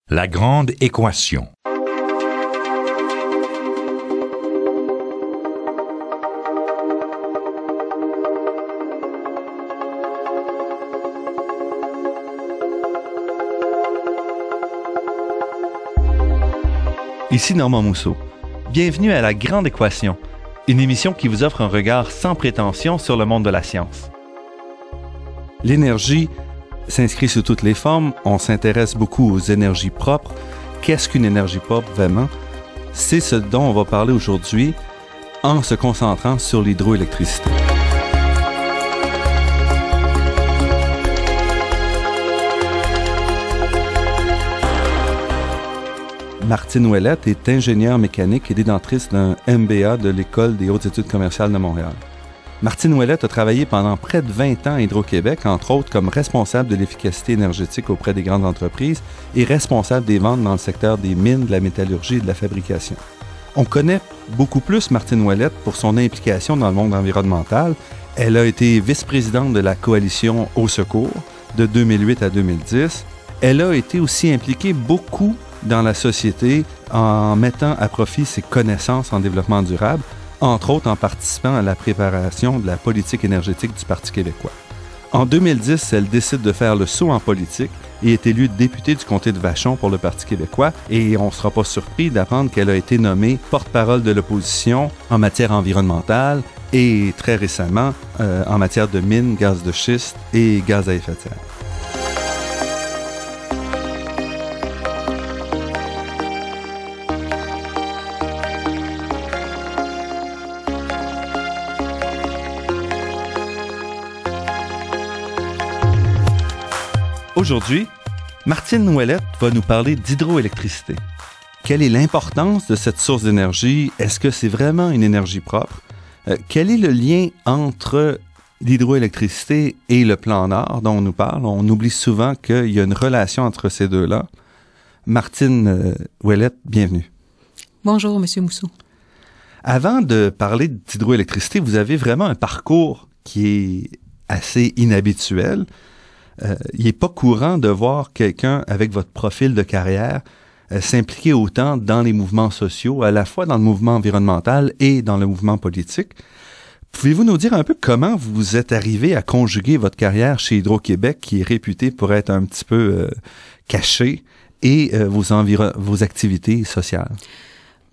La grande équation. Ici Normand Mousseau. Bienvenue à La Grande Équation, une émission qui vous offre un regard sans prétention sur le monde de la science. L'énergie s'inscrit sous toutes les formes. On s'intéresse beaucoup aux énergies propres. Qu'est-ce qu'une énergie propre vraiment? C'est ce dont on va parler aujourd'hui en se concentrant sur l'hydroélectricité. Martine Ouellette est ingénieure mécanique et détentrice d'un MBA de l'École des hautes études commerciales de Montréal. Martine Ouellette a travaillé pendant près de 20 ans à Hydro-Québec, entre autres comme responsable de l'efficacité énergétique auprès des grandes entreprises et responsable des ventes dans le secteur des mines, de la métallurgie et de la fabrication. On connaît beaucoup plus Martine Ouellette pour son implication dans le monde environnemental. Elle a été vice-présidente de la coalition Au Secours de 2008 à 2010. Elle a été aussi impliquée beaucoup dans la société en mettant à profit ses connaissances en développement durable, entre autres en participant à la préparation de la politique énergétique du Parti québécois. En 2010, elle décide de faire le saut en politique et est élue députée du comté de Vachon pour le Parti québécois, et on ne sera pas surpris d'apprendre qu'elle a été nommée porte-parole de l'opposition en matière environnementale et très récemment en matière de mines, gaz de schiste et gaz à effet de serre. Aujourd'hui, Martine Ouellette va nous parler d'hydroélectricité. Quelle est l'importance de cette source d'énergie? Est-ce que c'est vraiment une énergie propre? Quel est le lien entre l'hydroélectricité et le plan Nord dont on nous parle? On oublie souvent qu'il y a une relation entre ces deux-là. Martine Ouellette, bienvenue. Bonjour, M. Mousseau. Avant de parler d'hydroélectricité, vous avez vraiment un parcours qui est assez inhabituel. Il n'est pas courant de voir quelqu'un avec votre profil de carrière s'impliquer autant dans les mouvements sociaux, à la fois dans le mouvement environnemental et dans le mouvement politique. Pouvez-vous nous dire un peu comment vous êtes arrivé à conjuguer votre carrière chez Hydro-Québec, qui est réputée pour être un petit peu cachée, et vos activités sociales?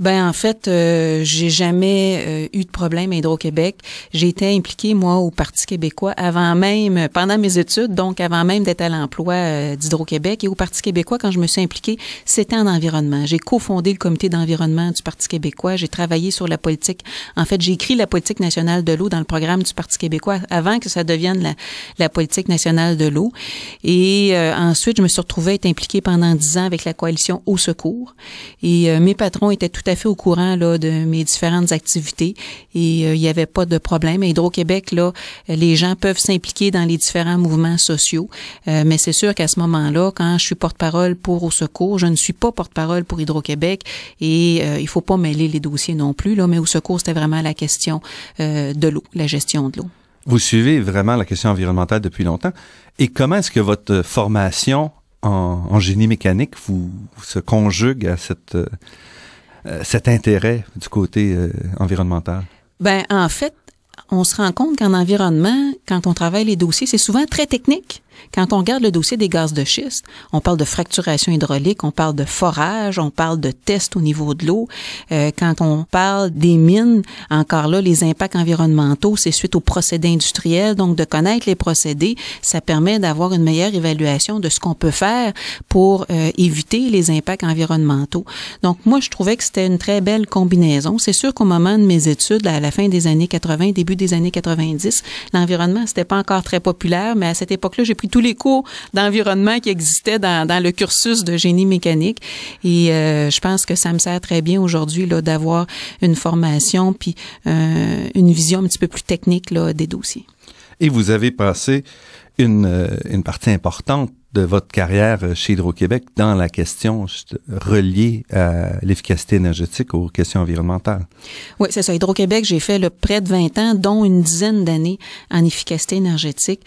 Ben en fait, j'ai jamais eu de problème à Hydro-Québec. J'ai été impliquée, moi, au Parti québécois avant même, pendant mes études, donc avant même d'être à l'emploi d'Hydro-Québec. Et au Parti québécois, quand je me suis impliquée, c'était en environnement. J'ai cofondé le comité d'environnement du Parti québécois. J'ai travaillé sur la politique. En fait, j'ai écrit la politique nationale de l'eau dans le programme du Parti québécois avant que ça devienne la politique nationale de l'eau. Et ensuite, je me suis retrouvée à être impliquée pendant 10 ans avec la coalition Au Secours. Et mes patrons étaient tout à fait au courant là de mes différentes activités, et il n'y avait pas de problème. À Hydro-Québec, là, les gens peuvent s'impliquer dans les différents mouvements sociaux, mais c'est sûr qu'à ce moment-là, quand je suis porte-parole pour Au Secours, je ne suis pas porte-parole pour Hydro-Québec, et il faut pas mêler les dossiers non plus, là, mais Au Secours, c'était vraiment la question de l'eau, la gestion de l'eau. Vous suivez vraiment la question environnementale depuis longtemps. Et comment est-ce que votre formation en génie mécanique se conjugue à cet intérêt du côté environnemental? Ben, en fait, on se rend compte qu'en environnement, quand on travaille les dossiers, c'est souvent très technique. Quand on regarde le dossier des gaz de schiste, on parle de fracturation hydraulique, on parle de forage, on parle de tests au niveau de l'eau. Quand on parle des mines, encore là, les impacts environnementaux, c'est suite aux procédés industriels. Donc, de connaître les procédés, ça permet d'avoir une meilleure évaluation de ce qu'on peut faire pour éviter les impacts environnementaux. Donc, moi, je trouvais que c'était une très belle combinaison. C'est sûr qu'au moment de mes études, à la fin des années 80, début des années 90, l'environnement, c'était pas encore très populaire, mais à cette époque-là, j'ai pris tous les cours d'environnement qui existaient dans le cursus de génie mécanique, et je pense que ça me sert très bien aujourd'hui là d'avoir une formation puis une vision un petit peu plus technique là des dossiers. Et vous avez passé une partie importante de votre carrière chez Hydro-Québec dans la question reliée à l'efficacité énergétique, aux questions environnementales. Oui, c'est ça. Hydro-Québec, j'ai fait près de 20 ans, dont une dizaine d'années en efficacité énergétique.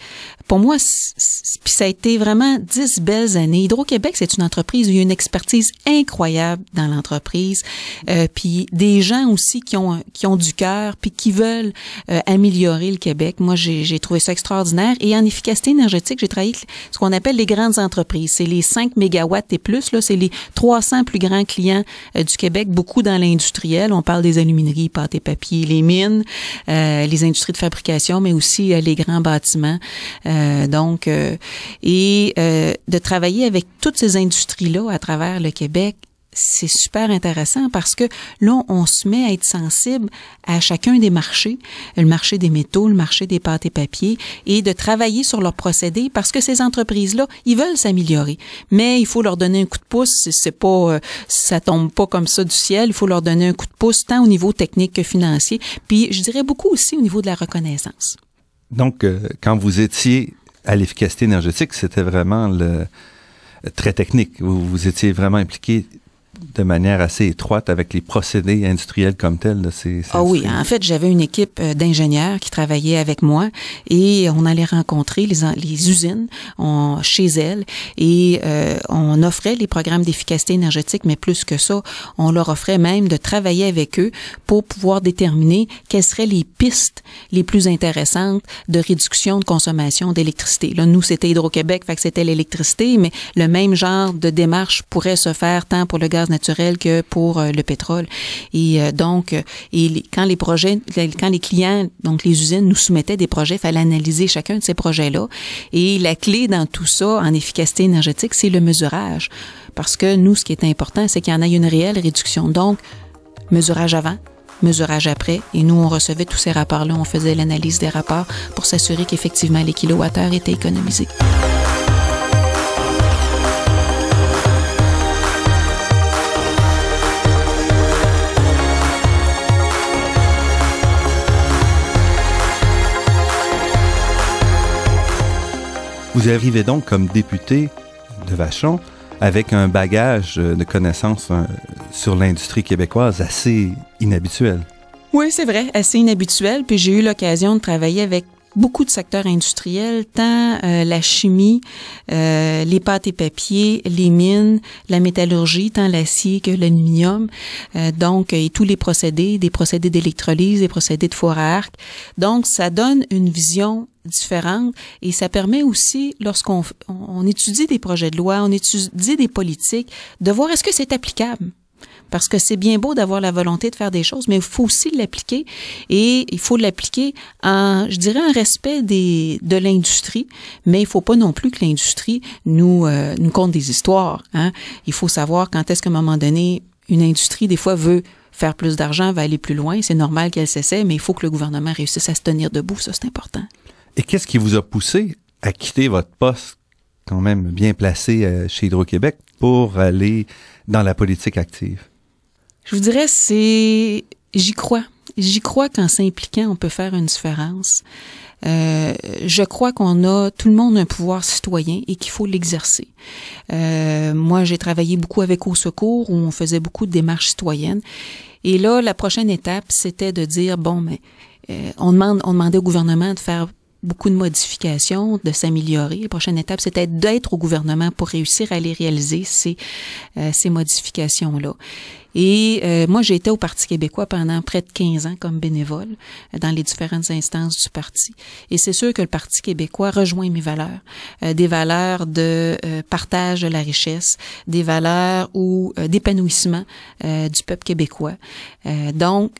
Pour moi, puis ça a été vraiment 10 belles années. Hydro-Québec, c'est une entreprise où il y a une expertise incroyable dans l'entreprise, puis des gens aussi qui ont du cœur, puis qui veulent améliorer le Québec. Moi, j'ai trouvé ça extraordinaire. Et en efficacité énergétique, j'ai travaillé avec ce qu'on appelle les grandes entreprises. C'est les 5 mégawatts et plus, là, c'est les 300 plus grands clients du Québec, beaucoup dans l'industriel. On parle des alumineries, pâte et papier, les mines, les industries de fabrication, mais aussi les grands bâtiments. De travailler avec toutes ces industries-là à travers le Québec, c'est super intéressant parce que là, on se met à être sensible à chacun des marchés, le marché des métaux, le marché des pâtes et papiers, et de travailler sur leurs procédés parce que ces entreprises-là, ils veulent s'améliorer. Mais il faut leur donner un coup de pouce, c'est pas, ça tombe pas comme ça du ciel, il faut leur donner un coup de pouce tant au niveau technique que financier, puis je dirais beaucoup aussi au niveau de la reconnaissance. Donc, quand vous étiez à l'efficacité énergétique, c'était vraiment très technique. Vous étiez vraiment impliqué de manière assez étroite avec les procédés industriels comme tels. Là, oui, en fait, j'avais une équipe d'ingénieurs qui travaillaient avec moi et on allait rencontrer les usines chez elles et on offrait les programmes d'efficacité énergétique, mais plus que ça, on leur offrait même de travailler avec eux pour pouvoir déterminer quelles seraient les pistes les plus intéressantes de réduction de consommation d'électricité. Là, nous, c'était Hydro-Québec, fait que c'était l'électricité, mais le même genre de démarche pourrait se faire tant pour le gaz naturel que pour le pétrole. Et quand les clients, donc les usines, nous soumettaient des projets, il fallait analyser chacun de ces projets-là. Et la clé dans tout ça, en efficacité énergétique, c'est le mesurage. Parce que nous, ce qui est important, c'est qu'il y en ait une réelle réduction. Donc, mesurage avant, mesurage après. Et nous, on recevait tous ces rapports-là, on faisait l'analyse des rapports pour s'assurer qu'effectivement les kilowattheures étaient économisés. Vous arrivez donc comme député de Vachon avec un bagage de connaissances sur l'industrie québécoise assez inhabituel. Oui, c'est vrai, assez inhabituel. Puis j'ai eu l'occasion de travailler avec beaucoup de secteurs industriels, tant la chimie, les pâtes et papiers, les mines, la métallurgie, tant l'acier que l'aluminium, et tous les procédés, des procédés d'électrolyse, des procédés de four à arc. Donc, ça donne une vision différente et ça permet aussi, lorsqu'on étudie des projets de loi, on étudie des politiques, de voir est-ce que c'est applicable. Parce que c'est bien beau d'avoir la volonté de faire des choses, mais il faut aussi l'appliquer et il faut l'appliquer en respect de l'industrie, mais il faut pas non plus que l'industrie nous conte des histoires. Hein? Il faut savoir quand est-ce qu'à un moment donné, une industrie, des fois, veut faire plus d'argent, va aller plus loin. C'est normal qu'elle s'essaie, mais il faut que le gouvernement réussisse à se tenir debout. Ça, c'est important. Et qu'est-ce qui vous a poussé à quitter votre poste quand même bien placé chez Hydro-Québec pour aller dans la politique active? Je vous dirais, j'y crois. J'y crois qu'en s'impliquant, on peut faire une différence. Je crois tout le monde a un pouvoir citoyen et qu'il faut l'exercer. Moi, j'ai travaillé beaucoup avec Au Secours où on faisait beaucoup de démarches citoyennes. Et là, la prochaine étape, c'était de dire, on demandait au gouvernement de faire beaucoup de modifications, de s'améliorer. La prochaine étape, c'était d'être au gouvernement pour réussir à les réaliser, ces modifications-là. Et moi, j'ai été au Parti québécois pendant près de 15 ans comme bénévole dans les différentes instances du parti. Et c'est sûr que le Parti québécois rejoint mes valeurs. Des valeurs de partage de la richesse, des valeurs d'épanouissement du peuple québécois. Donc,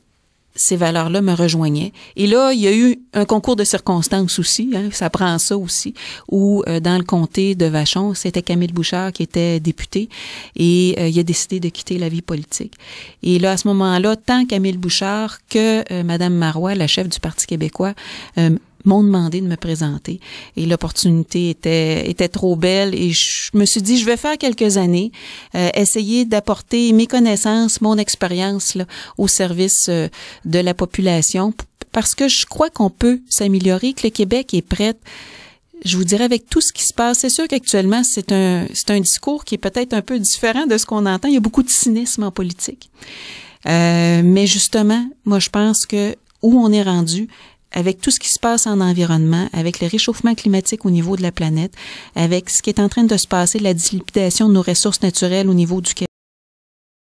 ces valeurs-là me rejoignaient. Et là, il y a eu un concours de circonstances aussi, hein, ça prend ça aussi, où dans le comté de Vachon, c'était Camille Bouchard qui était député et il a décidé de quitter la vie politique. Et là, à ce moment-là, tant Camille Bouchard que Madame Marois, la chef du Parti québécois, m'ont demandé de me présenter et l'opportunité était trop belle et je me suis dit je vais faire quelques années essayer d'apporter mes connaissances, mon expérience là au service de la population parce que je crois qu'on peut s'améliorer, que le Québec est prêt. je vous dirais avec tout ce qui se passe, c'est sûr qu'actuellement, c'est un discours qui est peut-être un peu différent de ce qu'on entend. Il y a beaucoup de cynisme en politique. Mais justement, moi, je pense que où on est rendu, avec tout ce qui se passe en environnement, avec le réchauffement climatique au niveau de la planète, avec ce qui est en train de se passer, la dilapidation de nos ressources naturelles au niveau du Québec,